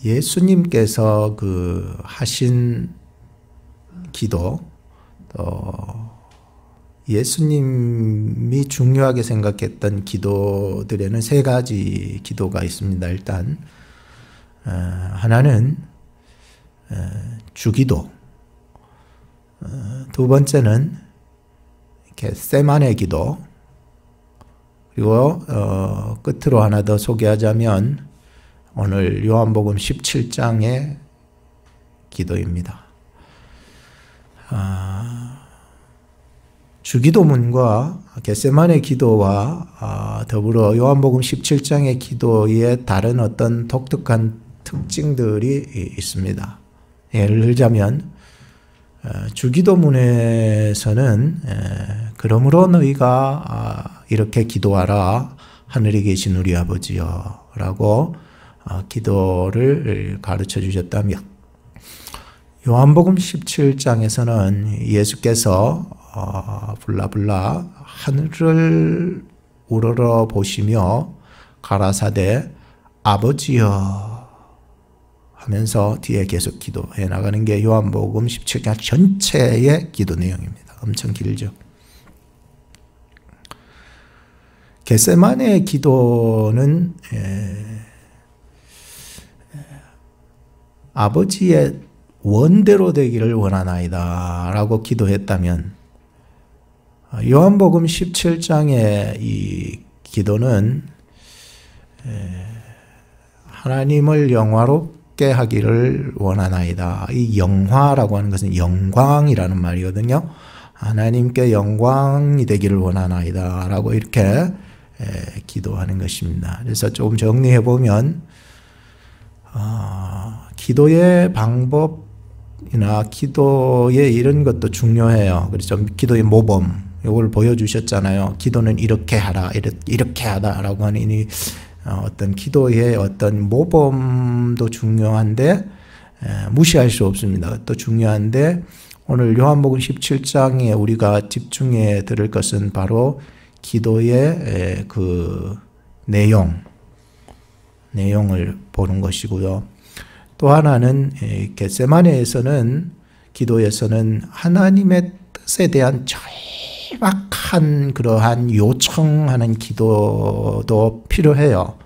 예수님께서 그 하신 기도, 또 예수님이 중요하게 생각했던 기도들에는 세 가지 기도가 있습니다. 일단 하나는 주기도, 두 번째는 겟세마네 기도, 그리고 끝으로 하나 더 소개하자면 오늘 요한복음 17장의 기도입니다. 주기도문과 겟세마네 기도와 더불어 요한복음 17장의 기도에 다른 어떤 독특한 특징들이 있습니다. 예를 들자면 주기도문에서는 그러므로 너희가 이렇게 기도하라, 하늘에 계신 우리 아버지여 라고 기도를 가르쳐 주셨다며, 요한복음 17장에서는 예수께서 불라불라 하늘을 우러러 보시며 가라사대 아버지여 하면서 뒤에 계속 기도해 나가는 게 요한복음 17장 전체의 기도 내용입니다. 엄청 길죠. 겟세마네 기도는 아버지의 원대로 되기를 원하나이다 라고 기도했다면, 요한복음 17장의 이 기도는 하나님을 영화롭게 하기를 원하나이다. 이 영화라고 하는 것은 영광이라는 말이거든요. 하나님께 영광이 되기를 원하나이다 라고 이렇게 기도하는 것입니다. 그래서 조금 정리해 보면 기도의 방법이나 기도의 이런 것도 중요해요. 그래서 기도의 모범 이걸 보여주셨잖아요. 기도는 이렇게 하라, 이렇게 하다라고 하는 이 어떤 기도의 어떤 모범도 중요한데 무시할 수 없습니다. 또 중요한데 오늘 요한복음 17장에 우리가 집중해 들을 것은 바로 기도의 그 내용을 보는 것이고요. 또 하나는 겟세마네에서는 기도에서는 하나님의 뜻에 대한 절박한 그러한 요청하는 기도도 필요해요.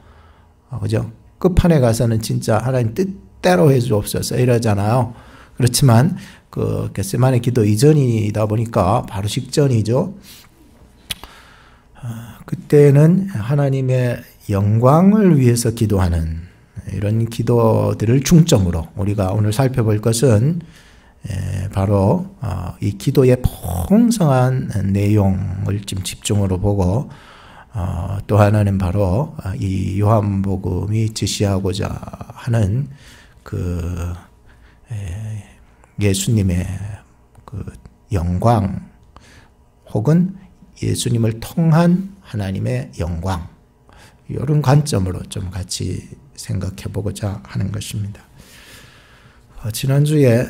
그죠? 끝판에 가서는 진짜 하나님 뜻대로 해주옵소서 이러잖아요. 그렇지만 그 겟세마네 기도 이전이다 보니까 바로 직전이죠. 그때는 하나님의 영광을 위해서 기도하는 이런 기도들을 중점으로 우리가 오늘 살펴볼 것은 바로 이 기도의 풍성한 내용을 좀 집중으로 보고, 또 하나는 바로 이 요한복음이 지시하고자 하는 그 예수님의 그 영광 혹은 예수님을 통한 하나님의 영광, 이런 관점으로 좀 같이 생각해 보고자 하는 것입니다. 지난주에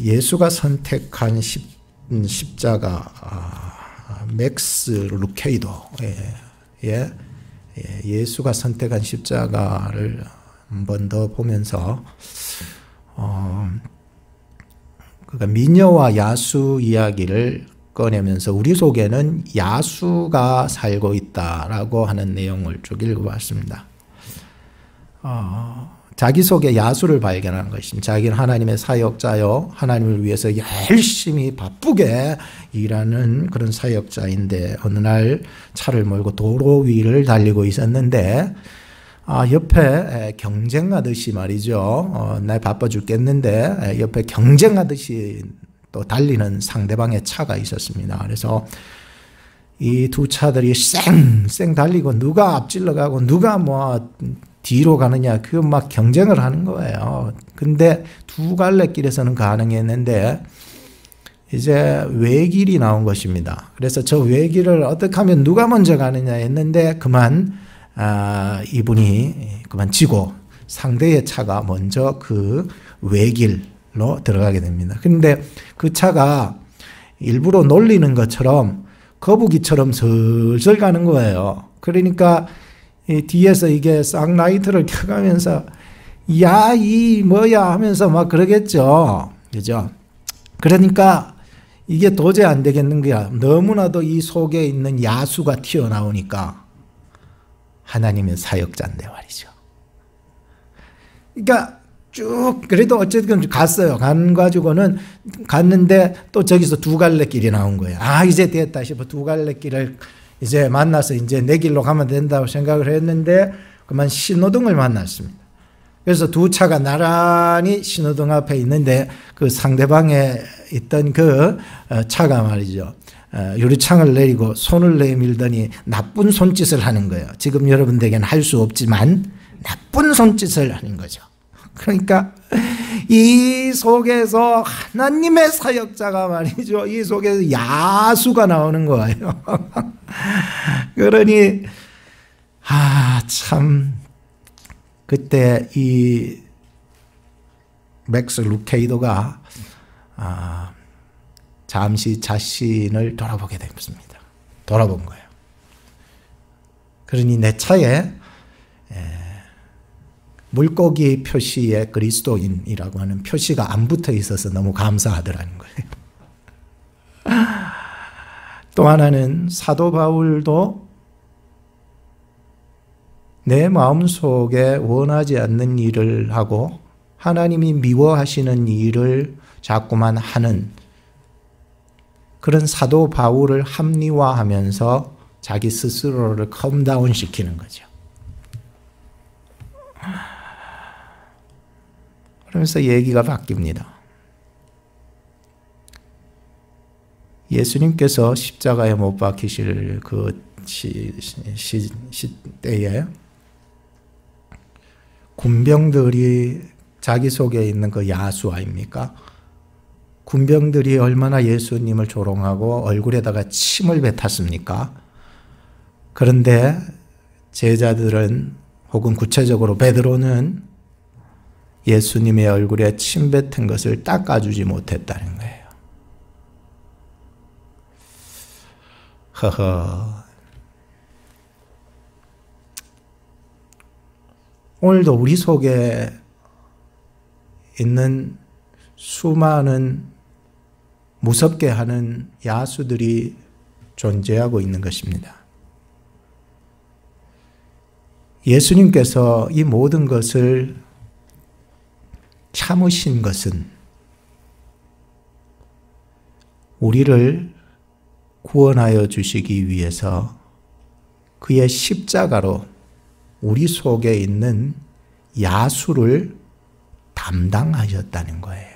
예수가 선택한 십자가, 맥스 루케이도의 예수가 선택한 십자가를 한 번 더 보면서 그러니까 미녀와 야수 이야기를 꺼내면서 우리 속에는 야수가 살고 있다라고 하는 내용을 쭉 읽어봤습니다. 자기 속에 야수를 발견하는 것입니다. 자기는 하나님의 사역자요, 하나님을 위해서 열심히 바쁘게 일하는 그런 사역자인데 어느 날 차를 몰고 도로 위를 달리고 있었는데 옆에 경쟁하듯이 말이죠. 날 바빠 죽겠는데 옆에 경쟁하듯이 또 달리는 상대방의 차가 있었습니다. 그래서 이 두 차들이 쌩쌩 달리고 누가 앞질러 가고 누가 뭐 뒤로 가느냐, 그 막 경쟁을 하는 거예요. 근데 두 갈래 길에서는 가능했는데 이제 외길이 나온 것입니다. 그래서 저 외길을 어떻게 하면 누가 먼저 가느냐 했는데 이분이 그만 지고 상대의 차가 먼저 그 외길로 들어가게 됩니다. 근데 그 차가 일부러 놀리는 것처럼 거북이처럼 슬슬 가는 거예요. 그러니까 이 뒤에서 이게 쌍라이트를 켜가면서 야, 이 뭐야 하면서 막 그러겠죠. 그죠? 그러니까 이게 도저히 안 되겠는 거야. 너무나도 이 속에 있는 야수가 튀어나오니까 하나님의 사역자인데 말이죠. 그러니까 쭉 그래도 어쨌든 갔어요. 갔는데 또 저기서 두 갈래 길이 나온 거예요. 아, 이제 됐다 싶어 두 갈래 길을 이제 만나서 이제 내 길로 가면 된다고 생각을 했는데 그만 신호등을 만났습니다. 그래서 두 차가 나란히 신호등 앞에 있는데 그 상대방에 있던 그 차가 말이죠. 유리창을 내리고 손을 내밀더니 나쁜 손짓을 하는 거예요. 지금 여러분들에게는 할 수 없지만 나쁜 손짓을 하는 거죠. 그러니까 이 속에서 하나님의 사역자가 말이죠. 이 속에서 야수가 나오는 거예요. 그러니 참 그때 이 맥스 루케이도가 잠시 자신을 돌아보게 됐습니다. 돌아본 거예요. 그러니 내 차에 물고기 표시에 그리스도인이라고 하는 표시가 안 붙어 있어서 너무 감사하더라는 거예요. 또 하나는 사도 바울도 내 마음속에 원하지 않는 일을 하고 하나님이 미워하시는 일을 자꾸만 하는 그런 사도 바울을 합리화하면서 자기 스스로를 컴다운 시키는 거죠. 그러면서 얘기가 바뀝니다. 예수님께서 십자가에 못 박히실 그 시대에 군병들이 자기 속에 있는 그 야수 아닙니까? 군병들이 얼마나 예수님을 조롱하고 얼굴에다가 침을 뱉었습니까? 그런데 제자들은 혹은 구체적으로 베드로는 예수님의 얼굴에 침 뱉은 것을 닦아주지 못했다는 거예요. 허허. 오늘도 우리 속에 있는 수많은 무섭게 하는 야수들이 존재하고 있는 것입니다. 예수님께서 이 모든 것을 참으신 것은 우리를 구원하여 주시기 위해서 그의 십자가로 우리 속에 있는 야수를 담당하셨다는 거예요.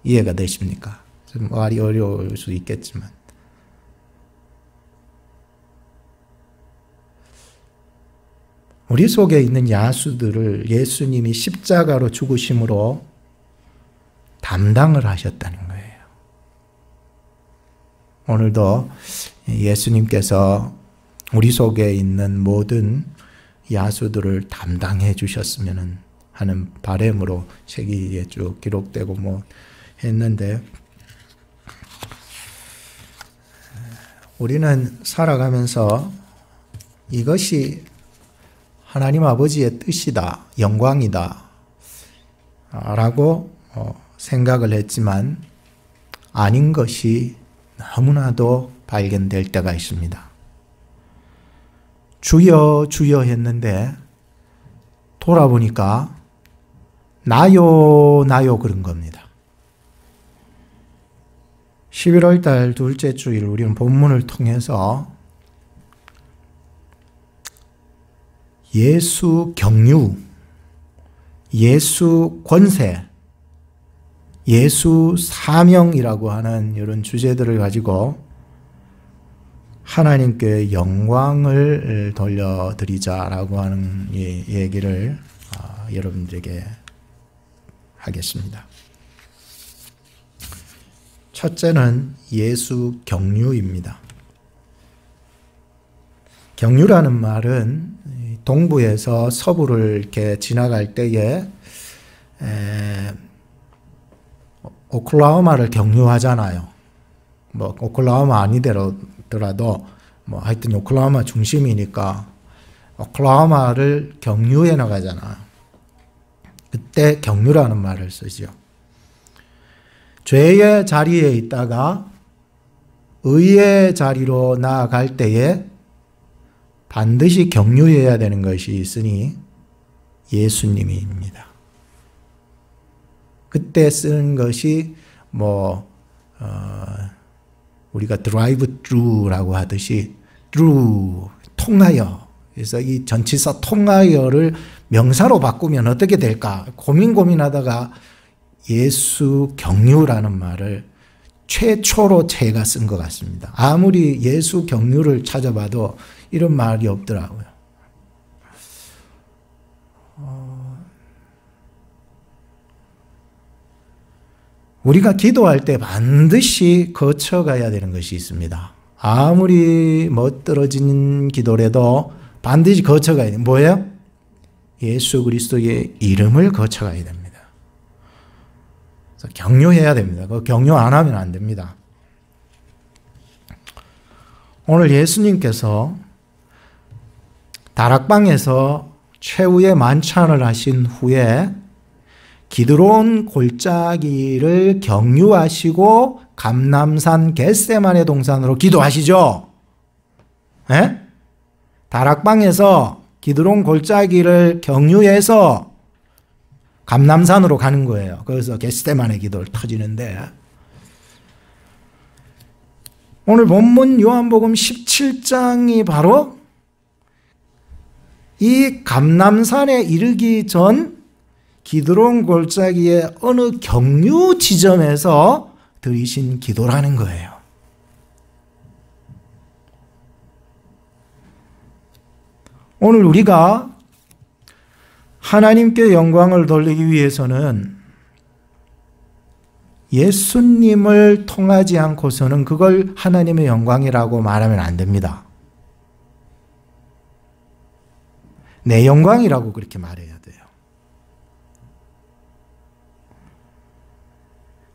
이해가 되십니까? 좀 말이 어려울 수 있겠지만 우리 속에 있는 야수들을 예수님이 십자가로 죽으심으로 담당을 하셨다는 거예요. 오늘도 예수님께서 우리 속에 있는 모든 야수들을 담당해 주셨으면 하는 바람으로 책이 쭉 기록되고 뭐 했는데 우리는 살아가면서 이것이 하나님 아버지의 뜻이다, 영광이다 라고 생각을 했지만 아닌 것이 너무나도 발견될 때가 있습니다. 주여 주여 했는데 돌아보니까 나요 나요 그런 겁니다. 11월 달 둘째 주일 우리는 본문을 통해서 예수 경유, 예수 권세, 예수 사명이라고 하는 이런 주제들을 가지고 하나님께 영광을 돌려드리자라고 하는 얘기를 여러분들에게 하겠습니다. 첫째는 예수 경유입니다. 경유라는 말은 동부에서 서부를 이렇게 지나갈 때에 오클라호마를 경유하잖아요. 오클라호마 아니더라도 하여튼 오클라호마 중심이니까 오클라호마를 경유해 나가잖아. 그때 경유라는 말을 쓰죠. 죄의 자리에 있다가 의의 자리로 나아갈 때에 반드시 경유해야 되는 것이 있으니 예수님입니다. 그때 쓰는 것이 우리가 드라이브 트루라고 하듯이 트루, 통하여. 그래서 이 전치사 통하여를 명사로 바꾸면 어떻게 될까 고민하다가 예수 경유라는 말을 최초로 제가 쓴 것 같습니다. 아무리 예수 경유를 찾아봐도 이런 말이 없더라고요. 우리가 기도할 때 반드시 거쳐가야 되는 것이 있습니다. 아무리 멋들어진 기도라도 반드시 거쳐가야 돼요. 뭐예요? 예수 그리스도의 이름을 거쳐가야 됩니다. 그래서 경유해야 됩니다. 그 경유 안 하면 안 됩니다. 오늘 예수님께서 다락방에서 최후의 만찬을 하신 후에 기드론 골짜기를 경유하시고 감람산 겟세마네 동산으로 기도하시죠. 예? 다락방에서 기드론 골짜기를 경유해서 감람산으로 가는 거예요. 그래서 겟세마네 기도를 터지는데 오늘 본문 요한복음 17장이 바로 이 감람산에 이르기 전 기드론 골짜기의 어느 경유 지점에서 드리신 기도라는 거예요. 오늘 우리가 하나님께 영광을 돌리기 위해서는 예수님을 통하지 않고서는 그걸 하나님의 영광이라고 말하면 안 됩니다. 내 영광이라고 그렇게 말해야 돼요.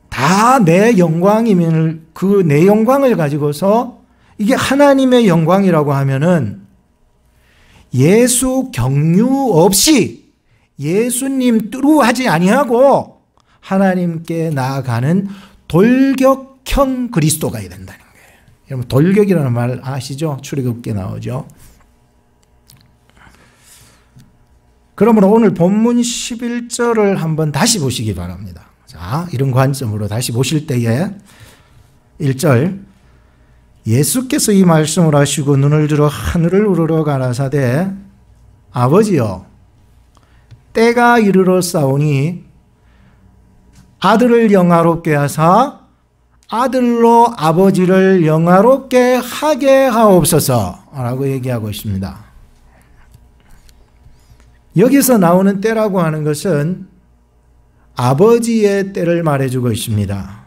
다 내 영광이면 그 내 영광을 가지고서 이게 하나님의 영광이라고 하면은 예수 경유 없이 예수님 뚜루하지 아니하고 하나님께 나아가는 돌격형 그리스도가 된다는 거예요. 여러분 돌격이라는 말 아시죠? 출애굽기에 나오죠. 그러므로 오늘 본문 11절을 한번 다시 보시기 바랍니다. 자, 이런 관점으로 다시 보실 때에 1절 예수께서 이 말씀을 하시고 눈을 들어 하늘을 우러러 가라사대 아버지여 때가 이르러 싸우니 아들을 영화롭게 하사 아들로 아버지를 영화롭게 하게 하옵소서 라고 얘기하고 있습니다. 여기서 나오는 때라고 하는 것은 아버지의 때를 말해주고 있습니다.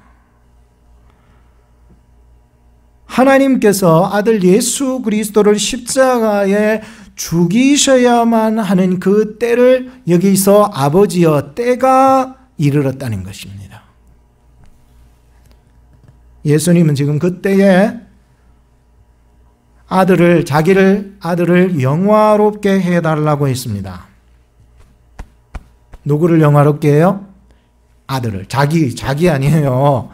하나님께서 아들 예수 그리스도를 십자가에 죽이셔야만 하는 그 때를 여기서 아버지여 때가 이르렀다는 것입니다. 예수님은 지금 그 때에 자기를 아들을 영화롭게 해달라고 했습니다. 누구를 영화롭게 해요? 아들을. 자기 아니에요.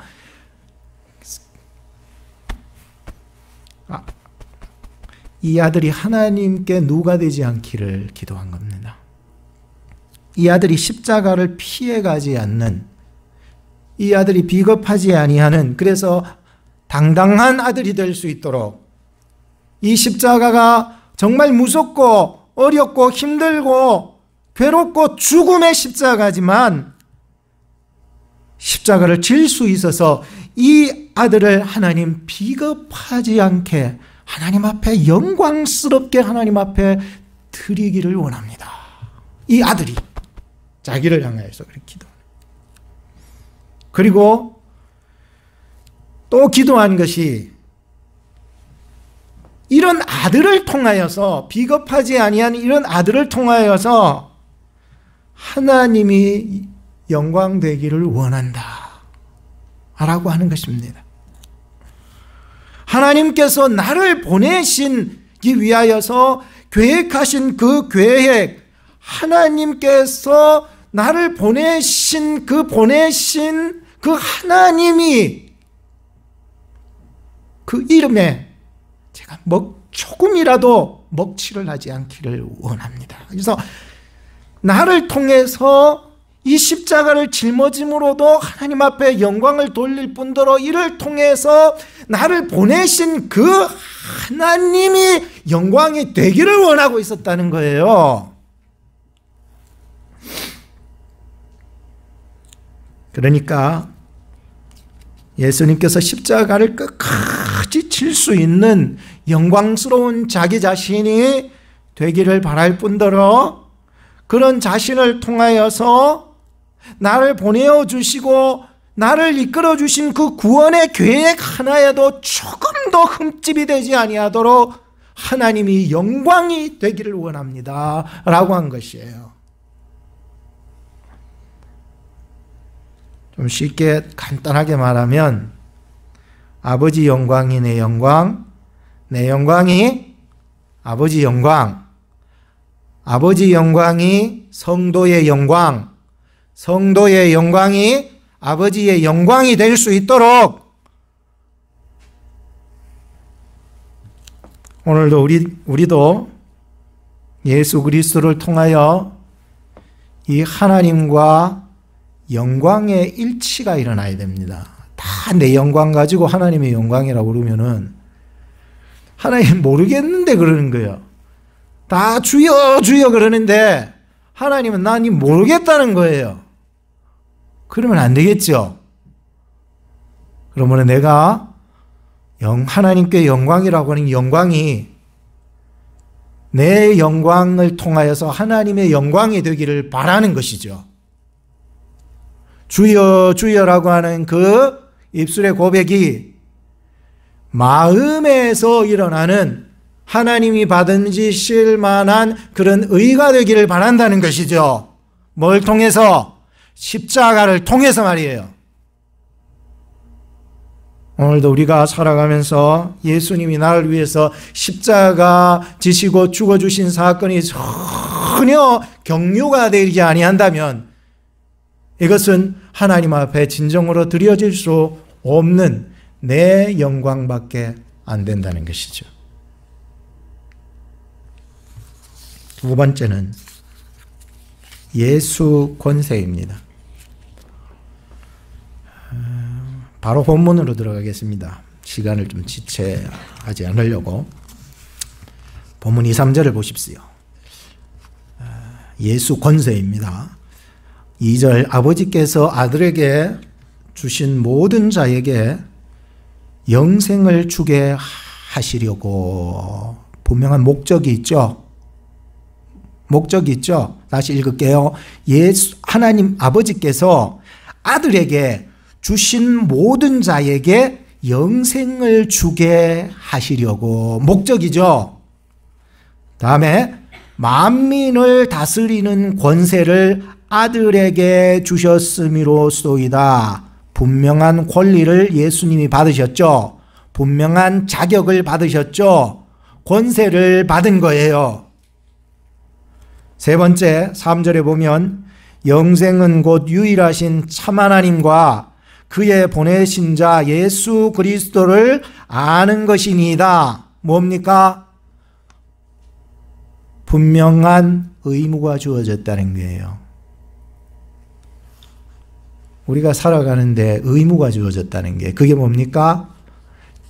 이 아들이 하나님께 누가 되지 않기를 기도한 겁니다. 이 아들이 십자가를 피해가지 않는, 이 아들이 비겁하지 아니하는, 그래서 당당한 아들이 될 수 있도록 이 십자가가 정말 무섭고 어렵고 힘들고 괴롭고 죽음의 십자가지만 십자가를 질 수 있어서 이 아들을 하나님 비겁하지 않게 하나님 앞에 영광스럽게 하나님 앞에 드리기를 원합니다. 이 아들이 자기를 향하여서 그렇게 기도합니다. 그리고 또 기도한 것이 이런 아들을 통하여서 비겁하지 아니한 이런 아들을 통하여서 하나님이 영광되기를 원한다 라고 하는 것입니다. 하나님께서 나를 보내시기 위하여서 계획하신 그 계획, 하나님께서 나를 보내신 그 하나님이 그 이름에 제가 조금이라도 먹칠을 하지 않기를 원합니다. 그래서 나를 통해서 이 십자가를 짊어짐으로도 하나님 앞에 영광을 돌릴 뿐더러 이를 통해서 나를 보내신 그 하나님이 영광이 되기를 원하고 있었다는 거예요. 그러니까 예수님께서 십자가를 끝까지 칠 수 있는 영광스러운 자기 자신이 되기를 바랄 뿐더러 그런 자신을 통하여서 나를 보내어 주시고 나를 이끌어 주신 그 구원의 계획 하나에도 조금도 흠집이 되지 아니하도록 하나님이 영광이 되기를 원합니다 라고 한 것이에요. 좀 쉽게 간단하게 말하면 아버지 영광이 내 영광, 내 영광이 아버지 영광, 아버지 영광이 성도의 영광, 성도의 영광이 아버지의 영광이 될 수 있도록 오늘도 우리도 예수 그리스도를 통하여 이 하나님과 영광의 일치가 일어나야 됩니다. 다 내 영광 가지고 하나님의 영광이라고 그러면은 하나님 모르겠는데 그러는 거예요. 다 주여 주여 그러는데 하나님은 나 니 모르겠다는 거예요. 그러면 안 되겠죠. 그러면 내가 하나님께 영광이라고 하는 영광이 내 영광을 통하여서 하나님의 영광이 되기를 바라는 것이죠. 주여 주여라고 하는 그 입술의 고백이 마음에서 일어나는 하나님이 받으실 만한 그런 의가 되기를 바란다는 것이죠. 뭘 통해서? 십자가를 통해서 말이에요. 오늘도 우리가 살아가면서 예수님이 나를 위해서 십자가 지시고 죽어주신 사건이 전혀 경유가 되지 아니한다면 이것은 하나님 앞에 진정으로 드려질 수 없는 내 영광밖에 안 된다는 것이죠. 두 번째는 예수 권세입니다. 바로 본문으로 들어가겠습니다. 시간을 좀 지체하지 않으려고. 본문 2, 3절을 보십시오. 예수 권세입니다. 2절 아버지께서 아들에게 주신 모든 자에게 영생을 주게 하시려고 분명한 목적이 있죠. 목적이 있죠. 다시 읽을게요. 하나님 아버지께서 아들에게 주신 모든 자에게 영생을 주게 하시려고 목적이죠. 다음에 만민을 다스리는 권세를 아들에게 주셨음이로소이다. 분명한 권리를 예수님이 받으셨죠. 분명한 자격을 받으셨죠. 권세를 받은 거예요. 세 번째 3절에 보면 영생은 곧 유일하신 참 하나님과 그의 보내신 자 예수 그리스도를 아는 것이니이다. 뭡니까? 분명한 의무가 주어졌다는 거예요. 우리가 살아가는데 의무가 주어졌다는 게 그게 뭡니까?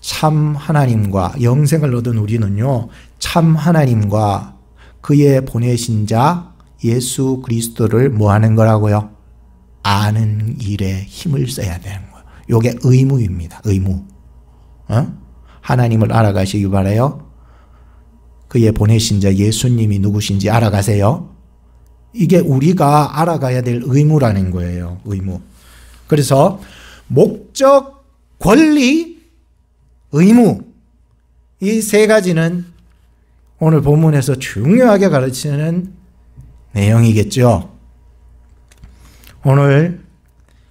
참 하나님과 영생을 얻은 우리는요. 참 하나님과 그의 보내신 자 예수 그리스도를 뭐 하는 거라고요? 아는 일에 힘을 써야 되는 거예요. 이게 의무입니다. 의무. 하나님을 알아가시기 바라요. 그의 보내신 자 예수님이 누구신지 알아가세요. 이게 우리가 알아가야 될 의무라는 거예요. 의무. 그래서 목적, 권리, 의무 이 세 가지는 오늘 본문에서 중요하게 가르치는 내용이겠죠. 오늘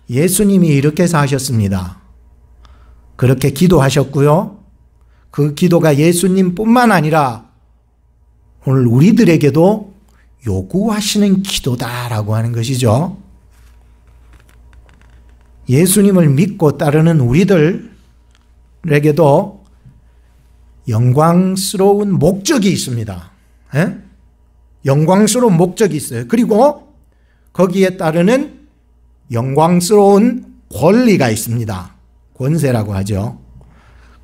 예수님이 이렇게 사셨습니다. 그렇게 기도하셨고요. 그 기도가 예수님뿐만 아니라 오늘 우리들에게도 요구하시는 기도다라고 하는 것이죠. 예수님을 믿고 따르는 우리들에게도 영광스러운 목적이 있습니다. 에? 영광스러운 목적이 있어요. 그리고 거기에 따르는 영광스러운 권리가 있습니다. 권세라고 하죠.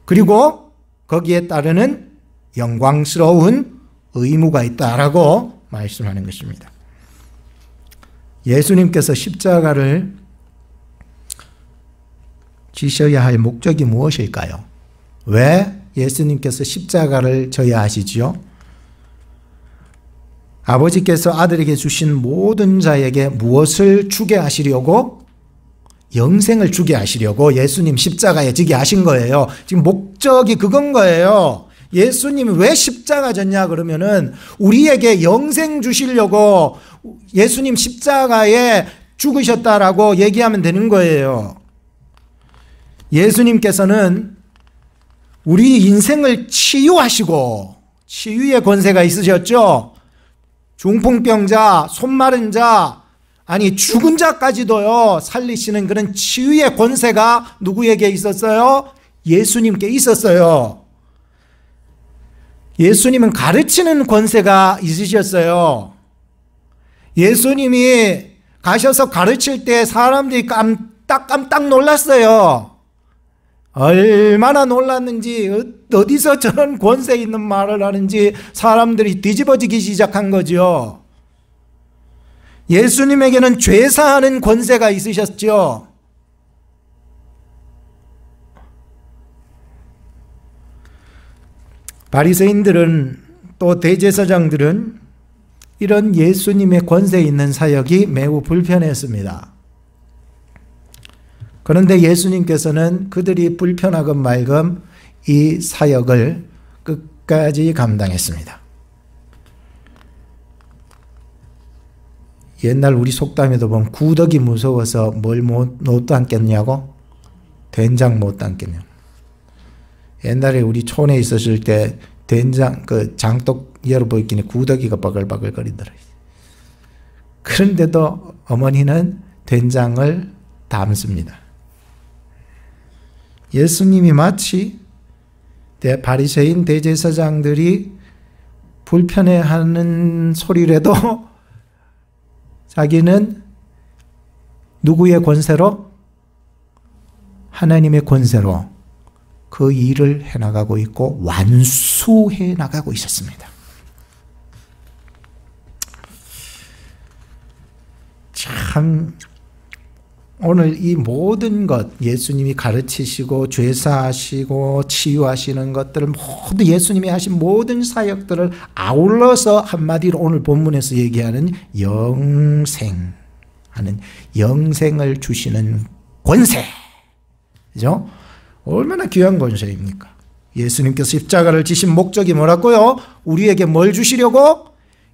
그리고 거기에 따르는 영광스러운 의무가 있다라고 말씀하는 것입니다. 예수님께서 십자가를 지셔야 할 목적이 무엇일까요? 왜 예수님께서 십자가를 져야 하시지요? 아버지께서 아들에게 주신 모든 자에게 무엇을 주게 하시려고? 영생을 주게 하시려고 예수님 십자가에 지게 하신 거예요. 지금 목적이 그건 거예요. 예수님이 왜 십자가 졌냐 그러면은 우리에게 영생 주시려고 예수님 십자가에 죽으셨다라고 얘기하면 되는 거예요. 예수님께서는 우리 인생을 치유하시고 치유의 권세가 있으셨죠. 중풍병자, 손 마른 자, 아니 죽은 자까지도요 살리시는 그런 치유의 권세가 누구에게 있었어요? 예수님께 있었어요. 예수님은 가르치는 권세가 있으셨어요. 예수님이 가셔서 가르칠 때 사람들이 깜딱 놀랐어요. 얼마나 놀랐는지, 어디서 저런 권세 있는 말을 하는지 사람들이 뒤집어지기 시작한 거죠. 예수님에게는 죄사하는 권세가 있으셨죠. 바리새인들은 또 대제사장들은 이런 예수님의 권세 있는 사역이 매우 불편했습니다. 그런데 예수님께서는 그들이 불편하건 말건 이 사역을 끝까지 감당했습니다. 옛날 우리 속담에도 보면 구덕이 무서워서 뭘 못 담겠냐고? 된장 못 담겠냐고. 옛날에 우리 촌에 있었을 때 된장, 장독 열어보이더니 구더기가 바글바글 거리더라. 그런데도 어머니는 된장을 담습니다. 예수님이 마치 바리새인 대제사장들이 불편해하는 소리라도 자기는 누구의 권세로? 하나님의 권세로 그 일을 해나가고 있고 완수해 나가고 있었습니다. 참 오늘 이 모든 것 예수님이 가르치시고 죄사하시고 치유하시는 것들을 모두 예수님이 하신 모든 사역들을 아울러서 한마디로 오늘 본문에서 얘기하는 영생 하는 영생을 주시는 권세, 그죠? 얼마나 귀한 권세입니까? 예수님께서 십자가를 지신 목적이 뭐라고요? 우리에게 뭘 주시려고?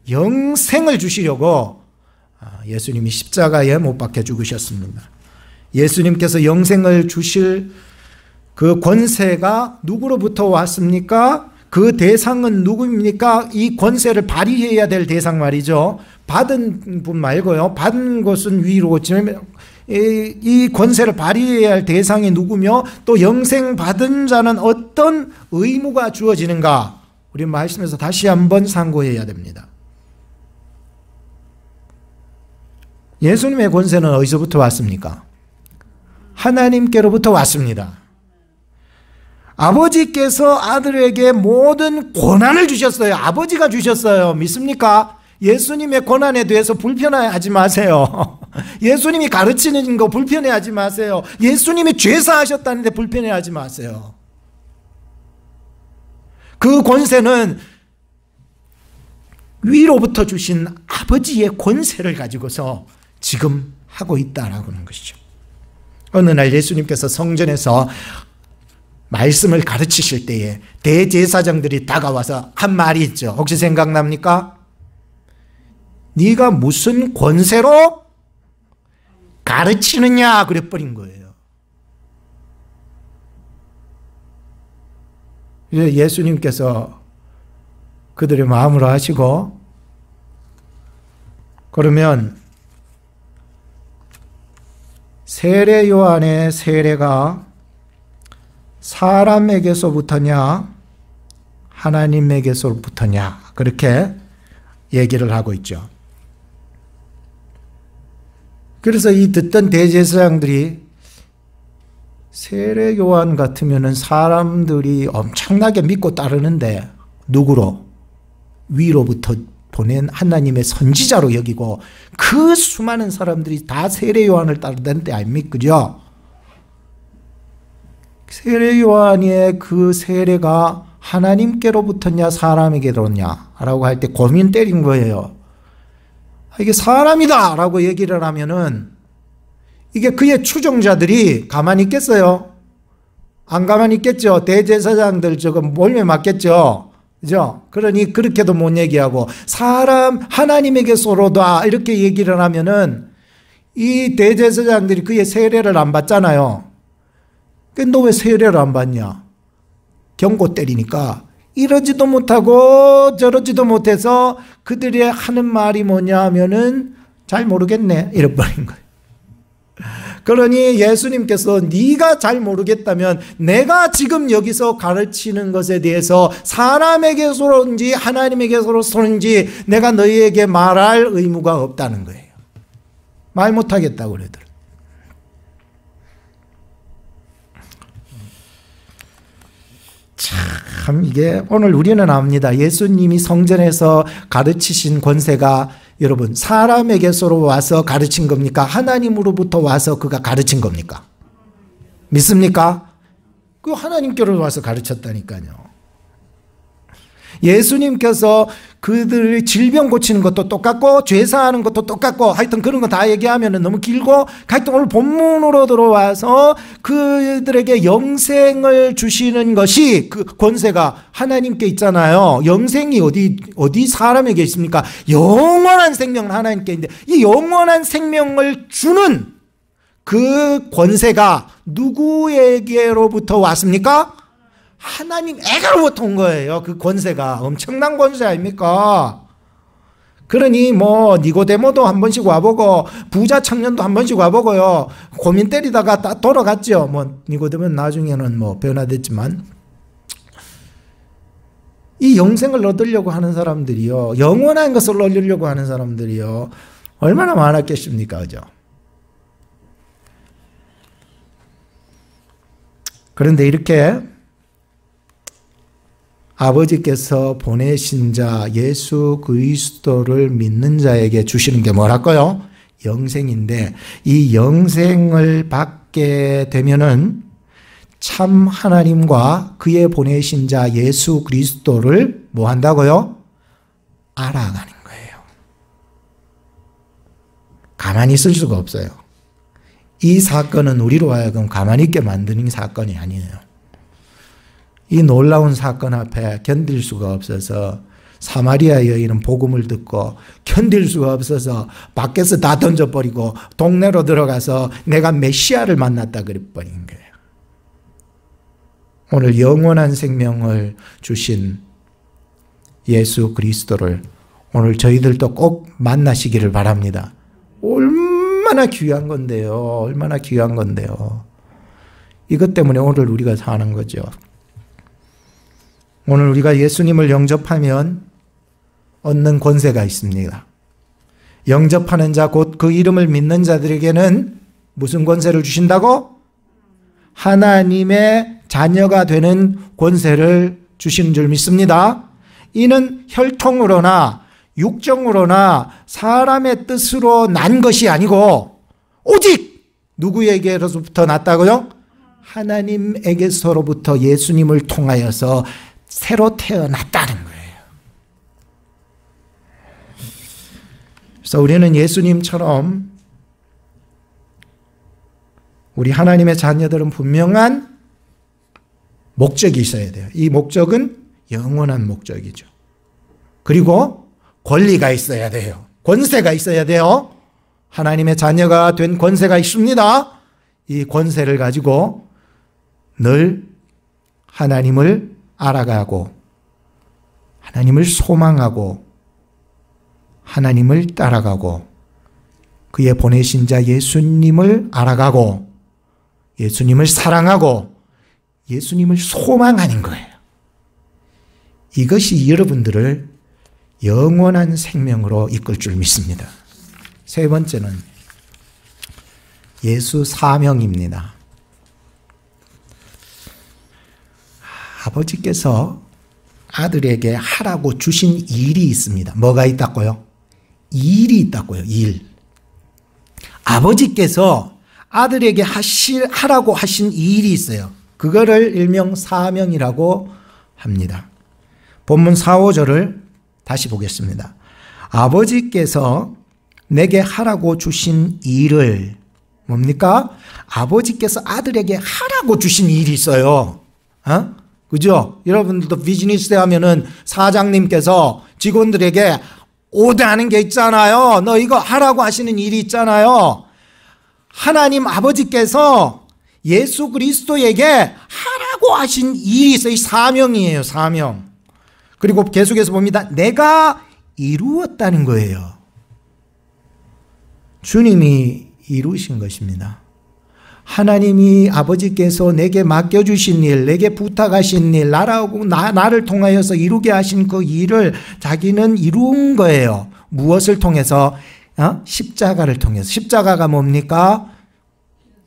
영생을 주시려고 예수님이 십자가에 못 박혀 죽으셨습니다. 예수님께서 영생을 주실 그 권세가 누구로부터 왔습니까? 그 대상은 누구입니까? 이 권세를 발휘해야 될 대상 말이죠. 받은 분 말고요. 받은 것은 위로, 이 권세를 발휘해야 할 대상이 누구며 또 영생 받은 자는 어떤 의무가 주어지는가? 우리 말씀에서 다시 한번 상고해야 됩니다. 예수님의 권세는 어디서부터 왔습니까? 하나님께로부터 왔습니다. 아버지께서 아들에게 모든 권한을 주셨어요. 아버지가 주셨어요. 믿습니까? 예수님의 권한에 대해서 불편해하지 마세요. 예수님이 가르치는 거 불편해하지 마세요. 예수님이 죄사하셨다는데 불편해하지 마세요. 그 권세는 위로부터 주신 아버지의 권세를 가지고서 지금 하고 있다라고 하는 것이죠. 어느 날 예수님께서 성전에서 말씀을 가르치실 때에 대제사장들이 다가와서 한 말이 있죠. 혹시 생각납니까? 네가 무슨 권세로 가르치느냐 그래버린 거예요. 예수님께서 그들의 마음으로 하시고, 그러면 세례 요한의 세례가 사람에게서부터냐 하나님에게서부터냐 그렇게 얘기를 하고 있죠. 그래서 이 듣던 대제사장들이 세례 요한 같으면은 사람들이 엄청나게 믿고 따르는데 누구로? 위로부터 보낸 하나님의 선지자로 여기고 그 수많은 사람들이 다 세례 요한을 따르던데 아닙니까? 그죠? 세례 요한의 그 세례가 하나님께로부터냐 사람에게로냐 라고 할 때 고민 때린 거예요. 이게 사람이다 라고 얘기를 하면은 이게 그의 추종자들이 가만히 있겠어요? 안 가만히 있겠죠. 대제사장들 저거 몰매 맞겠죠. 그죠? 그러니 그렇게도 못 얘기하고 사람 하나님에게서로다 이렇게 얘기를 하면은 이 대제사장들이 그의 세례를 안 받잖아요. 너 왜 세례를 안 받냐? 경고 때리니까 이러지도 못하고 저러지도 못해서 그들이 하는 말이 뭐냐 하면은 잘 모르겠네 이래버린 거예요. 그러니 예수님께서 네가 잘 모르겠다면 내가 지금 여기서 가르치는 것에 대해서 사람에게서인지 하나님에게서인지 내가 너희에게 말할 의무가 없다는 거예요. 말 못하겠다고 그러더라고요. 참 이게 오늘 우리는 압니다. 예수님이 성전에서 가르치신 권세가 여러분 사람에게서로 와서 가르친 겁니까? 하나님으로부터 와서 그가 가르친 겁니까? 믿습니까? 그 하나님께로 와서 가르쳤다니까요. 예수님께서 그들의 질병 고치는 것도 똑같고 죄사하는 것도 똑같고 하여튼 그런 거 다 얘기하면 너무 길고 하여튼 오늘 본문으로 들어와서 그들에게 영생을 주시는 것이 그 권세가 하나님께 있잖아요. 영생이 어디 사람에게 있습니까? 영원한 생명은 하나님께 있는데 이 영원한 생명을 주는 그 권세가 누구에게로부터 왔습니까? 하나님에게로부터 온 거예요. 그 권세가 엄청난 권세 아닙니까? 그러니 뭐 니고데모도 한 번씩 와보고 부자 청년도 한 번씩 와보고요. 고민 때리다가 다 돌아갔죠. 뭐 니고데모는 나중에는 뭐 변화됐지만 이 영생을 얻으려고 하는 사람들이요, 영원한 것을 얻으려고 하는 사람들이요, 얼마나 많았겠습니까, 그죠? 그런데 이렇게 아버지께서 보내신 자 예수 그리스도를 믿는 자에게 주시는 게 뭐랄까요? 영생인데 이 영생을 받게 되면은 참 하나님과 그의 보내신 자 예수 그리스도를 뭐 한다고요? 알아가는 거예요. 가만히 있을 수가 없어요. 이 사건은 우리로 하여금 가만히 있게 만드는 사건이 아니에요. 이 놀라운 사건 앞에 견딜 수가 없어서 사마리아 여인은 복음을 듣고 견딜 수가 없어서 밖에서 다 던져버리고 동네로 들어가서 내가 메시아를 만났다 그래버린 거예요. 오늘 영원한 생명을 주신 예수 그리스도를 오늘 저희들도 꼭 만나시기를 바랍니다. 얼마나 귀한 건데요. 얼마나 귀한 건데요. 이것 때문에 오늘 우리가 사는 거죠. 오늘 우리가 예수님을 영접하면 얻는 권세가 있습니다. 영접하는 자, 곧 그 이름을 믿는 자들에게는 무슨 권세를 주신다고? 하나님의 자녀가 되는 권세를 주시는 줄 믿습니다. 이는 혈통으로나 육정으로나 사람의 뜻으로 난 것이 아니고 오직 누구에게로부터 났다고요? 하나님에게서로부터 예수님을 통하여서 새로 태어났다는 거예요. 그래서 우리는 예수님처럼 우리 하나님의 자녀들은 분명한 목적이 있어야 돼요. 이 목적은 영원한 목적이죠. 그리고 권리가 있어야 돼요. 권세가 있어야 돼요. 하나님의 자녀가 된 권세가 있습니다. 이 권세를 가지고 늘 하나님을 알아가고 하나님을 소망하고 하나님을 따라가고 그의 보내신 자 예수님을 알아가고 예수님을 사랑하고 예수님을 소망하는 거예요. 이것이 여러분들을 영원한 생명으로 이끌 줄 믿습니다. 세 번째는 예수 사명입니다. 아버지께서 아들에게 하라고 주신 일이 있습니다. 뭐가 있다고요? 일이 있다고요. 일. 아버지께서 아들에게 하라고 하신 일이 있어요. 그거를 일명 사명이라고 합니다. 본문 4, 5절을 다시 보겠습니다. 아버지께서 내게 하라고 주신 일을 뭡니까? 아버지께서 아들에게 하라고 주신 일이 있어요. 그죠? 여러분들도 비즈니스 하면은 사장님께서 직원들에게 오더하는 게 있잖아요. 너 이거 하라고 하시는 일이 있잖아요. 하나님 아버지께서 예수 그리스도에게 하라고 하신 일이 있어요. 이 사명이에요. 사명. 그리고 계속해서 봅니다. 내가 이루었다는 거예요. 주님이 이루신 것입니다. 하나님이 아버지께서 내게 맡겨주신 일, 내게 부탁하신 일, 나를 통하여서 이루게 하신 그 일을 자기는 이룬 거예요. 무엇을 통해서? 십자가를 통해서. 십자가가 뭡니까?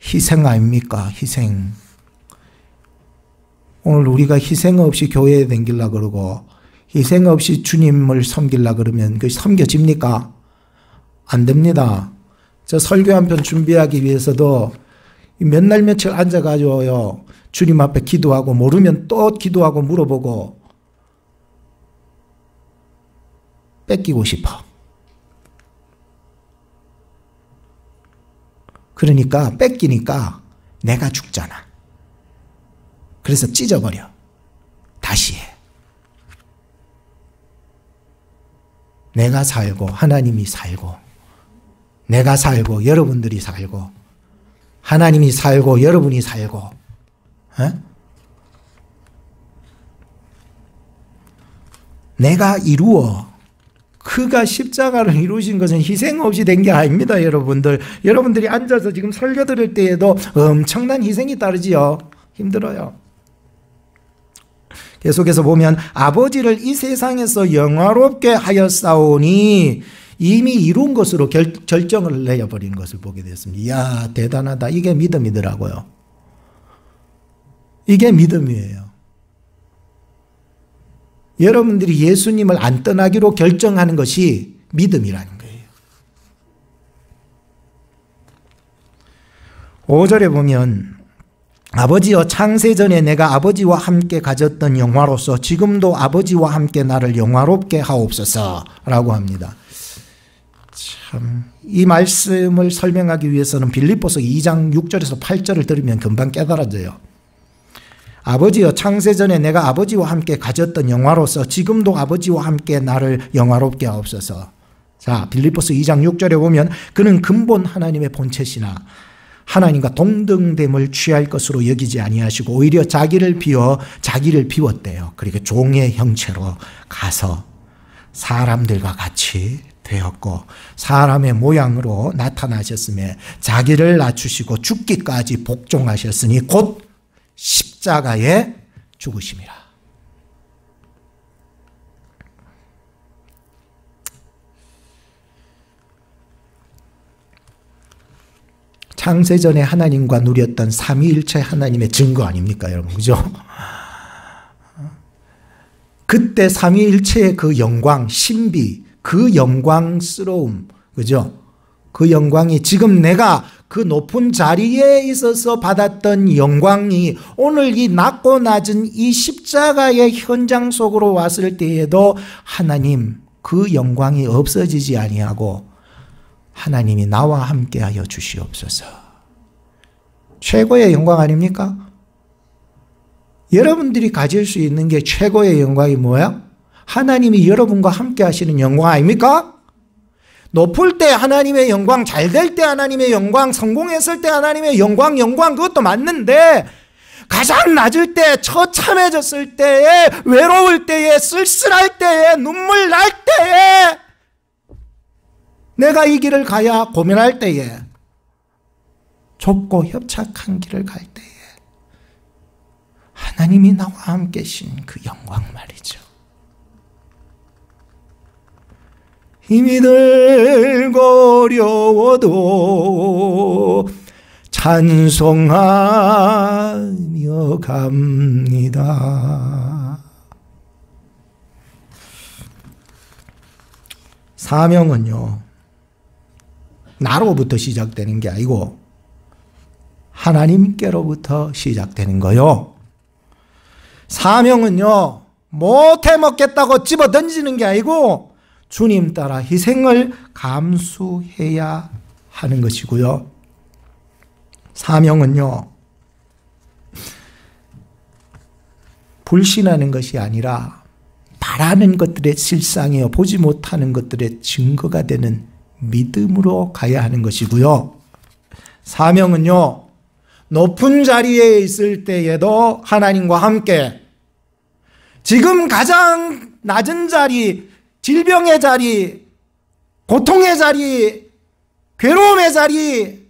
희생 아닙니까? 희생. 오늘 우리가 희생 없이 교회에 다니려고 그러고 희생 없이 주님을 섬기려고 그러면 그게 섬겨집니까? 안 됩니다. 저 설교 한 편 준비하기 위해서도 몇 날 며칠 앉아가지고요. 주님 앞에 기도하고 모르면 또 기도하고 물어보고 뺏기고 싶어. 그러니까 뺏기니까 내가 죽잖아. 그래서 찢어버려. 다시 해. 내가 살고 하나님이 살고 내가 살고 여러분들이 살고 하나님이 살고 여러분이 살고 내가 이루어 그가 십자가를 이루신 것은 희생 없이 된 게 아닙니다. 여러분들. 여러분들이 앉아서 지금 설교 들을 때에도 엄청난 희생이 따르지요. 힘들어요. 계속해서 보면 아버지를 이 세상에서 영화롭게 하였사오니 이미 이룬 것으로 결정을 내려버린 것을 보게 됐습니다. 이야 대단하다. 이게 믿음이더라고요. 이게 믿음이에요. 여러분들이 예수님을 안 떠나기로 결정하는 것이 믿음이라는 거예요. 5절에 보면 아버지여 창세전에 내가 아버지와 함께 가졌던 영화로서 지금도 아버지와 함께 나를 영화롭게 하옵소서라고 합니다. 참, 이 말씀을 설명하기 위해서는 빌립보서 2장 6절에서 8절을 들으면 금방 깨달아져요. 아버지여 창세전에 내가 아버지와 함께 가졌던 영화로서 지금도 아버지와 함께 나를 영화롭게 하옵소서. 자, 빌립보서 2장 6절에 보면 그는 근본 하나님의 본체시나 하나님과 동등됨을 취할 것으로 여기지 아니하시고 오히려 자기를 비웠대요. 그리고 종의 형체로 가서 사람들과 같이 되었고 사람의 모양으로 나타나셨으며 자기를 낮추시고 죽기까지 복종하셨으니 곧 십자가에 죽으심이라. 창세전에 하나님과 누렸던 삼위일체 하나님의 증거 아닙니까 여러분? 그죠? 그때 삼위일체의 그 영광, 신비, 그 영광스러움, 그죠? 그 영광이 지금 내가 그 높은 자리에 있어서 받았던 영광이 오늘 이 낮고 낮은 이 십자가의 현장 속으로 왔을 때에도 하나님 그 영광이 없어지지 아니하고 하나님이 나와 함께하여 주시옵소서. 최고의 영광 아닙니까? 여러분들이 가질 수 있는 게 최고의 영광이 뭐야? 하나님이 여러분과 함께 하시는 영광 아닙니까? 높을 때 하나님의 영광, 잘 될 때 하나님의 영광, 성공했을 때 하나님의 영광 그것도 맞는데 가장 낮을 때, 처참해졌을 때에, 외로울 때에, 쓸쓸할 때에, 눈물 날 때에, 내가 이 길을 가야 고민할 때에, 좁고 협착한 길을 갈 때에 하나님이 나와 함께 계신 그 영광 말이죠. 힘이 들고 어려워도 찬송하며 갑니다. 사명은요, 나로부터 시작되는 게 아니고 하나님께로부터 시작되는 거요. 사명은요, 못해 먹겠다고 집어 던지는 게 아니고 주님 따라 희생을 감수해야 하는 것이고요. 사명은요, 불신하는 것이 아니라 바라는 것들의 실상이요, 보지 못하는 것들의 증거가 되는 믿음으로 가야 하는 것이고요. 사명은요, 높은 자리에 있을 때에도 하나님과 함께, 지금 가장 낮은 자리, 질병의 자리, 고통의 자리, 괴로움의 자리,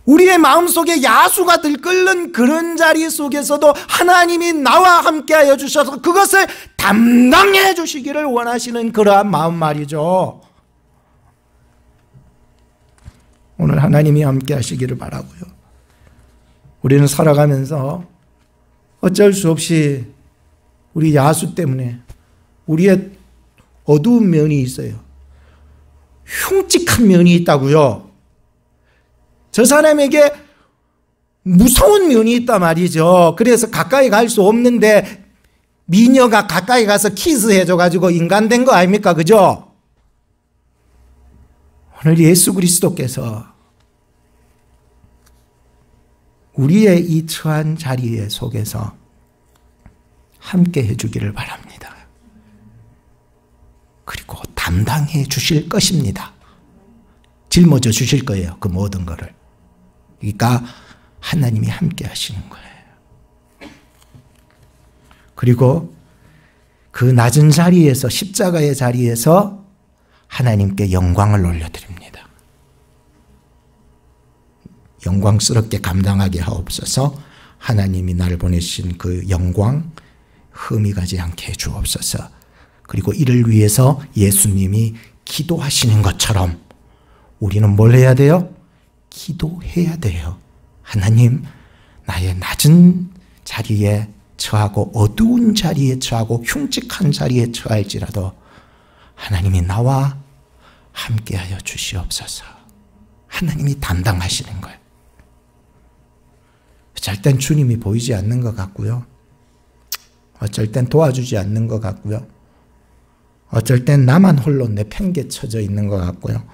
우리의 마음속에 야수가 들끓는 그런 자리 속에서도 하나님이 나와 함께하여 주셔서 그것을 담당해 주시기를 원하시는 그러한 마음 말이죠. 오늘 하나님이 함께 하시기를 바라고요. 우리는 살아가면서 어쩔 수 없이 우리 야수 때문에 우리의 어두운 면이 있어요. 흉측한 면이 있다고요. 저 사람에게 무서운 면이 있단 말이죠. 그래서 가까이 갈 수 없는데 미녀가 가까이 가서 키스해줘가지고 인간 된 거 아닙니까? 그죠? 오늘 예수 그리스도께서 우리의 이 처한 자리에 속에서 함께 해주기를 바랍니다. 그리고 담당해 주실 것입니다. 짊어져 주실 거예요. 그 모든 거를. 그러니까 하나님이 함께 하시는 거예요. 그리고 그 낮은 자리에서, 십자가의 자리에서 하나님께 영광을 올려드립니다. 영광스럽게 감당하게 하옵소서. 하나님이 날 보내신 그 영광 흠이 가지 않게 해주옵소서. 그리고 이를 위해서 예수님이 기도하시는 것처럼 우리는 뭘 해야 돼요? 기도해야 돼요. 하나님, 나의 낮은 자리에 처하고 어두운 자리에 처하고 흉측한 자리에 처할지라도 하나님이 나와 함께하여 주시옵소서. 하나님이 담당하시는 거예요. 어쩔 땐 주님이 보이지 않는 것 같고요. 어쩔 땐 도와주지 않는 것 같고요. 어쩔 땐 나만 홀로 내팽개쳐져 있는 것 같고요.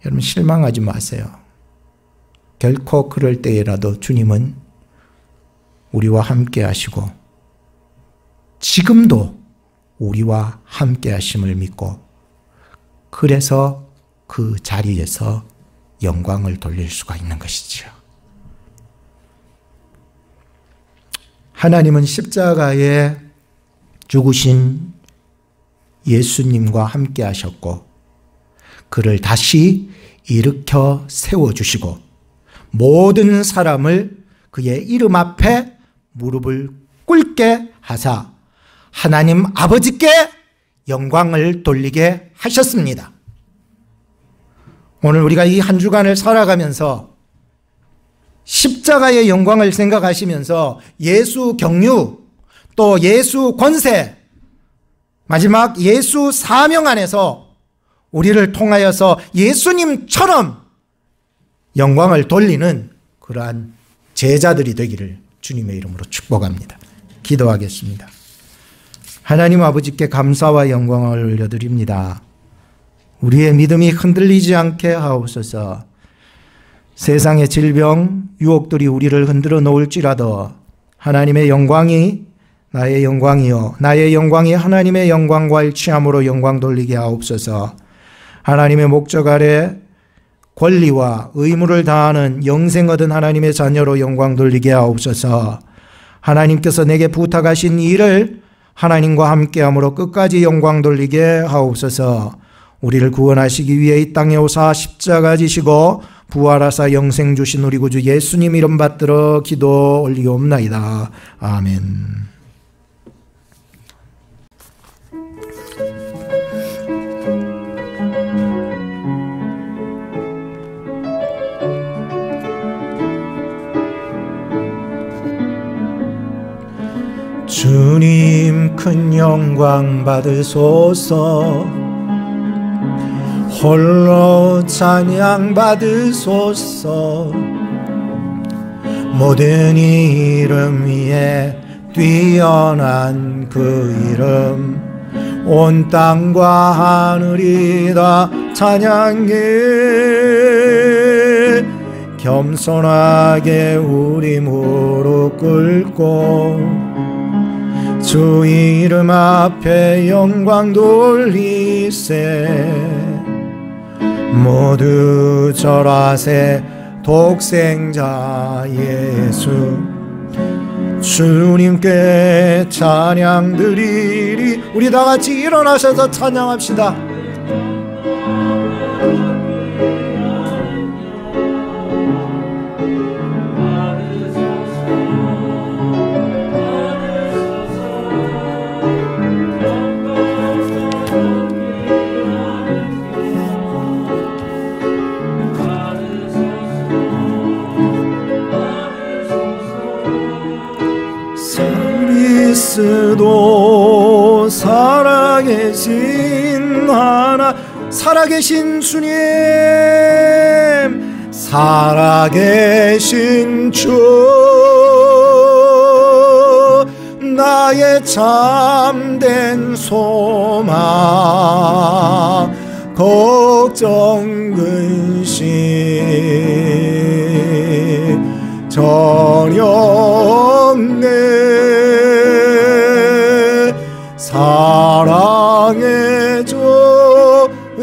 여러분 실망하지 마세요. 결코 그럴 때라도 주님은 우리와 함께 하시고 지금도 우리와 함께 하심을 믿고 그래서 그 자리에서 영광을 돌릴 수가 있는 것이지요. 하나님은 십자가에 죽으신 예수님과 함께 하셨고 그를 다시 일으켜 세워주시고 모든 사람을 그의 이름 앞에 무릎을 꿇게 하사 하나님 아버지께 영광을 돌리게 하셨습니다. 오늘 우리가 이 한 주간을 살아가면서 십자가의 영광을 생각하시면서 예수 경유 또 예수 권세 마지막 예수 사명 안에서 우리를 통하여서 예수님처럼 영광을 돌리는 그러한 제자들이 되기를 주님의 이름으로 축복합니다. 기도하겠습니다. 하나님 아버지께 감사와 영광을 올려드립니다. 우리의 믿음이 흔들리지 않게 하옵소서. 세상의 질병, 유혹들이 우리를 흔들어 놓을지라도 하나님의 영광이 나의 영광이요 나의 영광이 하나님의 영광과 일치함으로 영광 돌리게 하옵소서. 하나님의 목적 아래 권리와 의무를 다하는 영생 얻은 하나님의 자녀로 영광 돌리게 하옵소서. 하나님께서 내게 부탁하신 일을 하나님과 함께함으로 끝까지 영광 돌리게 하옵소서. 우리를 구원하시기 위해 이 땅에 오사 십자가 지시고 부활하사 영생 주신 우리 구주 예수님 이름 받들어 기도 올리옵나이다. 아멘. 주님 큰 영광 받으소서. 홀로 찬양 받으소서. 모든 이름 위에 뛰어난 그 이름 온 땅과 하늘이 다 찬양해. 겸손하게 우리 무릎 꿇고 주 이름 앞에 영광 돌리세. 모두 절하세. 독생자 예수 주님께 찬양 드리리. 우리 다 같이 일어나셔서 찬양합시다. 그리스도 살아계신 살아계신 주님, 살아계신 주, 나의 참된 소망, 걱정 근심 전혀 없네. 사랑해줘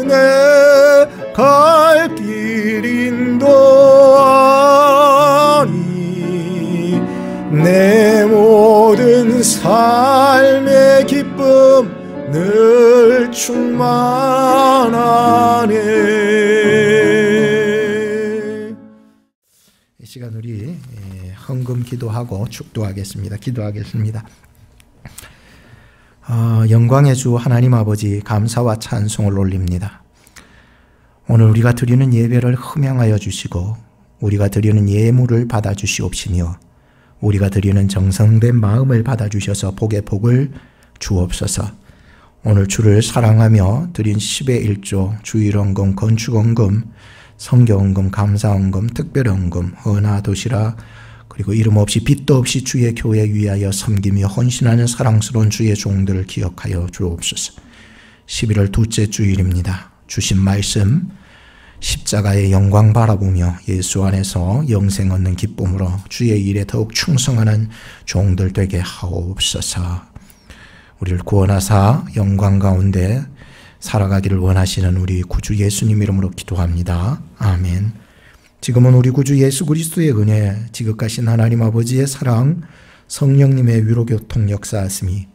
내 갈 길 인도하니 내 모든 삶의 기쁨 늘 충만하네. 이 시간 우리 헌금 기도하고 축도하겠습니다. 기도하겠습니다. 영광의 주 하나님 아버지, 감사와 찬송을 올립니다. 오늘 우리가 드리는 예배를 흠양하여 주시고 우리가 드리는 예물을 받아주시옵시며 우리가 드리는 정성된 마음을 받아주셔서 복의 복을 주옵소서. 오늘 주를 사랑하며 드린 10의 1조, 주일헌금, 건축헌금, 성경헌금, 감사헌금, 특별헌금, 헌화도시락, 그리고 이름 없이 빚도 없이 주의 교회 위하여 섬기며 헌신하는 사랑스러운 주의 종들을 기억하여 주옵소서. 11월 둘째 주일입니다. 주신 말씀 십자가의 영광 바라보며 예수 안에서 영생 얻는 기쁨으로 주의 일에 더욱 충성하는 종들 되게 하옵소서. 우리를 구원하사 영광 가운데 살아가기를 원하시는 우리 구주 예수님 이름으로 기도합니다. 아멘. 지금은 우리 구주 예수 그리스도의 은혜, 지극하신 하나님 아버지의 사랑, 성령님의 위로교통 역사하심이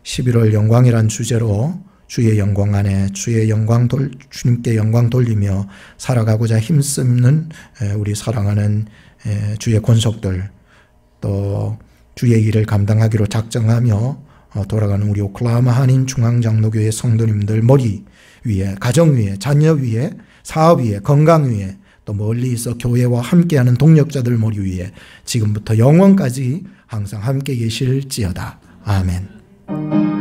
11월 영광이란 주제로 주의 영광 안에 주님께 영광 돌리며 살아가고자 힘쓰는 우리 사랑하는 주의 권속들, 또 주의 일을 감당하기로 작정하며 돌아가는 우리 오클라호마 한인 중앙장로교회 성도님들 머리 위에, 가정 위에, 자녀 위에, 사업 위에, 건강 위에, 또 멀리 있어 교회와 함께하는 동역자들 머리 위에 지금부터 영원까지 항상 함께 계실지어다. 아멘.